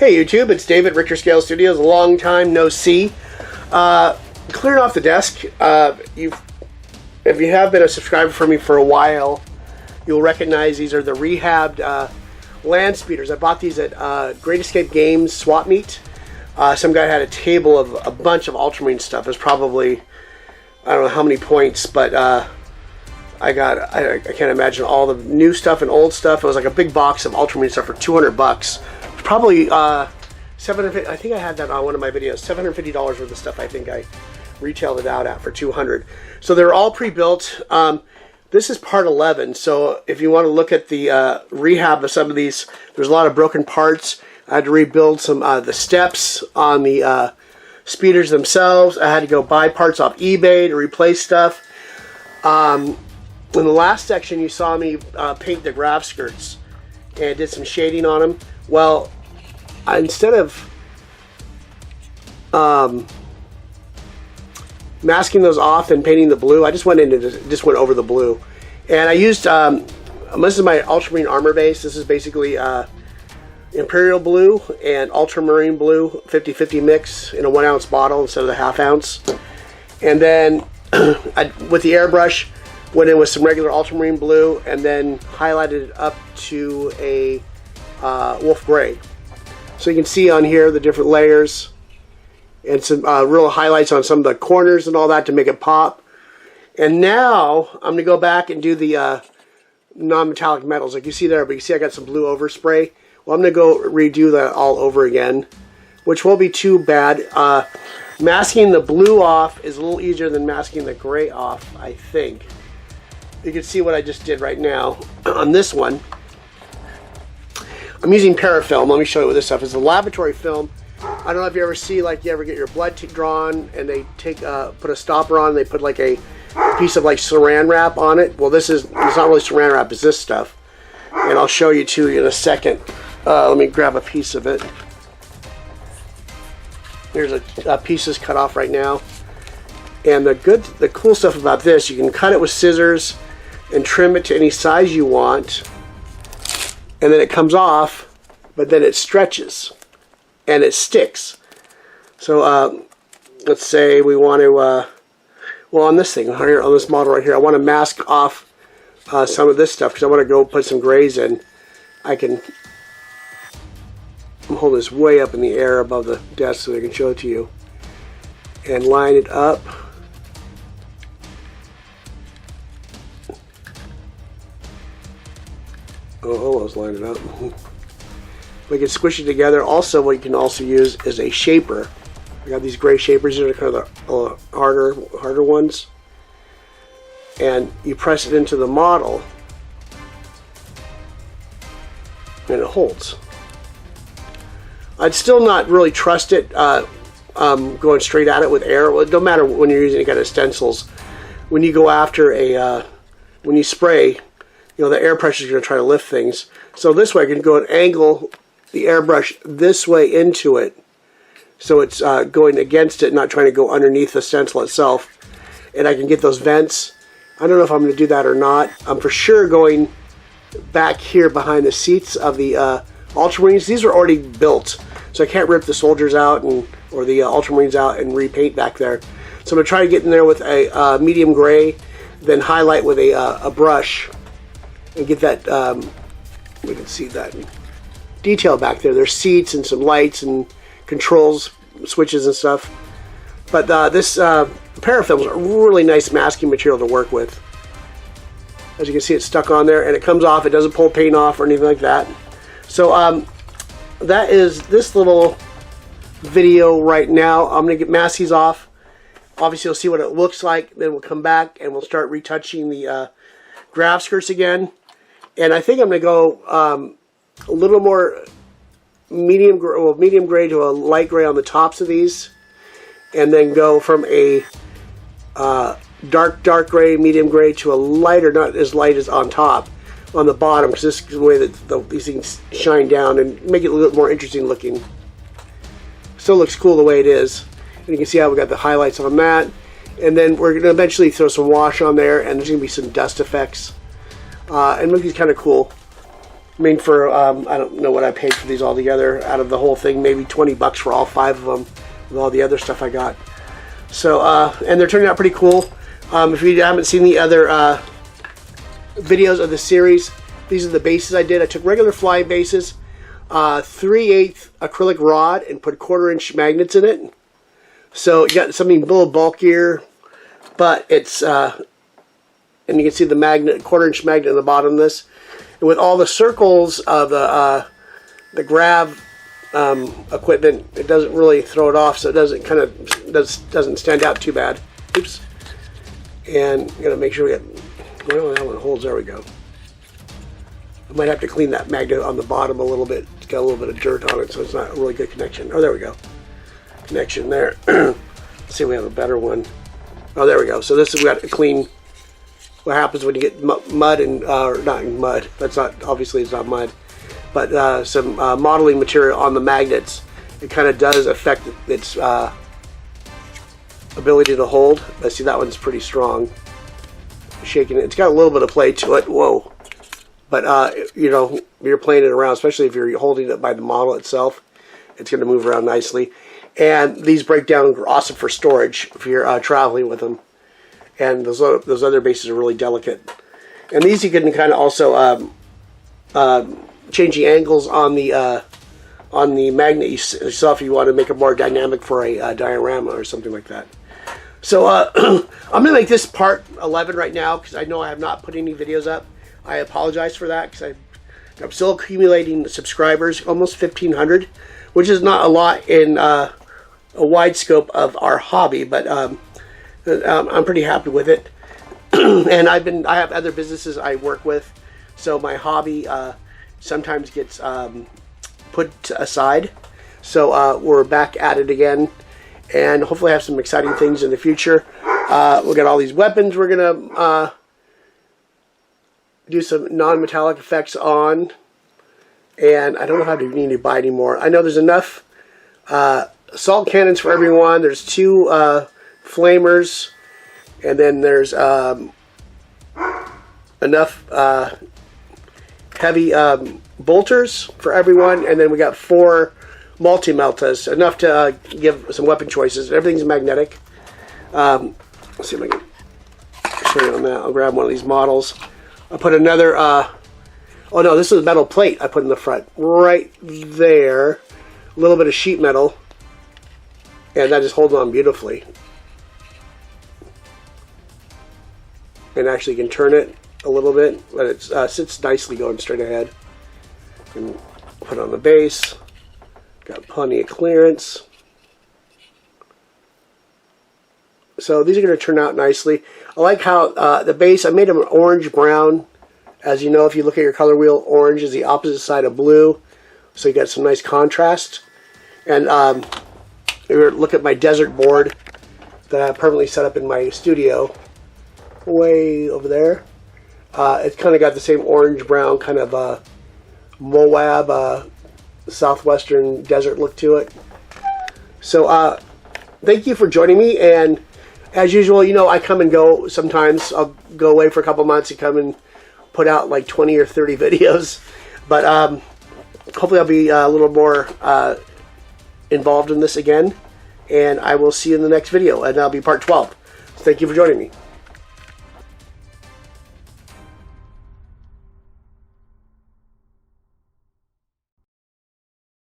Hey YouTube, it's David, Richter Scale Studios. Long time no see. Clearing off the desk. If you have been a subscriber for me for a while, you'll recognize these are the Rehab Landspeeders. I bought these at Great Escape Games swap meet. Some guy had a table of a bunch of Ultramarine stuff. It was probably, I don't know how many points, but I can't imagine all the new stuff and old stuff. It was like a big box of Ultramarine stuff for $200. Probably $750. I think I had that on one of my videos. $750 worth of stuff. I think I retailed it out at for $200. So they're all pre-built. This is part 11. So if you want to look at the rehab of some of these, there's a lot of broken parts. I had to rebuild some the steps on the speeders themselves. I had to go buy parts off eBay to replace stuff. In the last section, you saw me paint the graph skirts and did some shading on them. Well, instead of masking those off and painting the blue, I just went into just went over the blue, and I used this is my Ultramarine armor base. This is basically Imperial blue and Ultramarine blue 50-50 mix in a 1 ounce bottle instead of the ½ ounce, and then with the airbrush went in with some regular Ultramarine blue and then highlighted it up to a wolf gray. So you can see on here the different layers and some real highlights on some of the corners and all that to make it pop. And now I'm going to go back and do the non-metallic metals like you see there, but you see I got some blue overspray. Well, I'm going to go redo that all over again, which won't be too bad. Masking the blue off is a little easier than masking the gray off, I think. You can see what I just did right now on this one. I'm using parafilm. Let me show you what this stuff is. A laboratory film. I don't know if you ever see, like, you ever get your blood drawn and they take put a stopper on and they put like a piece of like saran wrap on it. Well, it's not really saran wrap, it's this stuff. And I'll show you too in a second. Let me grab a piece of it. Here's a piece is cut off right now. And the cool stuff about this, you can cut it with scissors and trim it to any size you want. And then it comes off, but then it stretches and it sticks. So let's say we want to, well, on this thing, here, on this model right here, I want to mask off some of this stuff because I want to go put some grays in. I'm holding this way up in the air above the desk so I can show it to you. And line it up. Oh, almost lined it up. We can squish it together. Also, what you can also use is a shaper. I got these gray shapers. These are kind of the harder ones. And you press it into the model, and it holds. I'd still not really trust it going straight at it with air. Well, it don't matter when you're using any kind of stencils. When you go after when you spray, you know, the air pressure is going to try to lift things. So this way I can go and angle the airbrush this way into it. So it's going against it, not trying to go underneath the stencil itself. And I can get those vents. I don't know if I'm going to do that or not. I'm for sure going back here behind the seats of the Ultramarines. These are already built. So I can't rip the soldiers out or the Ultramarines out and repaint back there. So I'm going to try to get in there with a medium gray, then highlight with a brush. And get that, we can see that detail back there. There's seats and some lights and controls, switches and stuff. But this parafilm is a really nice masking material to work with. As you can see, it's stuck on there and it comes off. It doesn't pull paint off or anything like that. So that is this little video right now. I'm going to mask these off. Obviously, you'll see what it looks like. Then we'll come back and we'll start retouching the graph skirts again. And I think I'm going to go a little more medium gray to a light gray on the tops of these, and then go from a dark gray, medium gray to a lighter, not as light as on top, on the bottom, because this is the way that these things shine down and make it a little more interesting looking. Still looks cool the way it is. And you can see how we got the highlights on that. And then we're going to eventually throw some wash on there, and there's going to be some dust effects. And looking kind of cool. I mean, for I don't know what I paid for these all together out of the whole thing, maybe 20 bucks for all 5 of them with all the other stuff I got. So and they're turning out pretty cool. If you haven't seen the other videos of the series, these are the bases I did. I took regular flying bases, 3/8 acrylic rod, and put 1/4-inch magnets in it. So you got something a little bulkier, but it's and you can see the magnet, 1/4-inch magnet in the bottom of this. And with all the circles of the grav equipment, it doesn't really throw it off, so it doesn't stand out too bad. Oops. And I'm gonna make sure we get, well, that one holds. There we go. I might have to clean that magnet on the bottom a little bit. It's got a little bit of dirt on it, so it's not a really good connection. Oh, there we go. Connection there. Let's see if we have a better one. Oh, there we go. So this is, we got to clean. What happens when you get mud and or not mud? That's not, obviously it's not mud, but some modeling material on the magnets. It kind of does affect its ability to hold. I see that one's pretty strong. Shaking it. It's got a little bit of play to it. Whoa. But you know, you're playing it around, especially if you're holding it by the model itself. It's going to move around nicely. And these break down and are awesome for storage if you're traveling with them. And those other bases are really delicate. And these you can kind of also change the angles on the magnet yourself if you want to make it more dynamic for a diorama or something like that. So I'm going to make this part 11 right now because I know I have not put any videos up. I apologize for that because I'm still accumulating subscribers, almost 1,500, which is not a lot in a wide scope of our hobby, but I'm pretty happy with it. And I have other businesses I work with, so my hobby sometimes gets put aside. So we're back at it again, and hopefully have some exciting things in the future. We'll get all these weapons we're gonna do some non-metallic effects on, and I don't know how to need to buy anymore. I know there's enough assault cannons for everyone. There's 2 flamers, and then there's enough heavy bolters for everyone, and then we got 4 multi-meltas, enough to give some weapon choices. Everything's magnetic. Let's see if I can show you on that. I'll grab one of these models. I'll put another, oh no, this is a metal plate I put in the front. Right there. A little bit of sheet metal. And that just holds on beautifully. And actually you can turn it a little bit, but it sits nicely going straight ahead. And put on the base. Got plenty of clearance. So these are going to turn out nicely. I like how the base, I made them orange-brown. As you know, if you look at your color wheel, orange is the opposite side of blue. So you got some nice contrast. And look at my desert board that I have permanently set up in my studio. Way over there. It's kind of got the same orange-brown kind of Moab, southwestern desert look to it. So thank you for joining me, and as usual, you know, I come and go sometimes. I'll go away for a couple months and come and put out like 20 or 30 videos. But hopefully I'll be a little more involved in this again. And I will see you in the next video, and that'll be part 12. Thank you for joining me.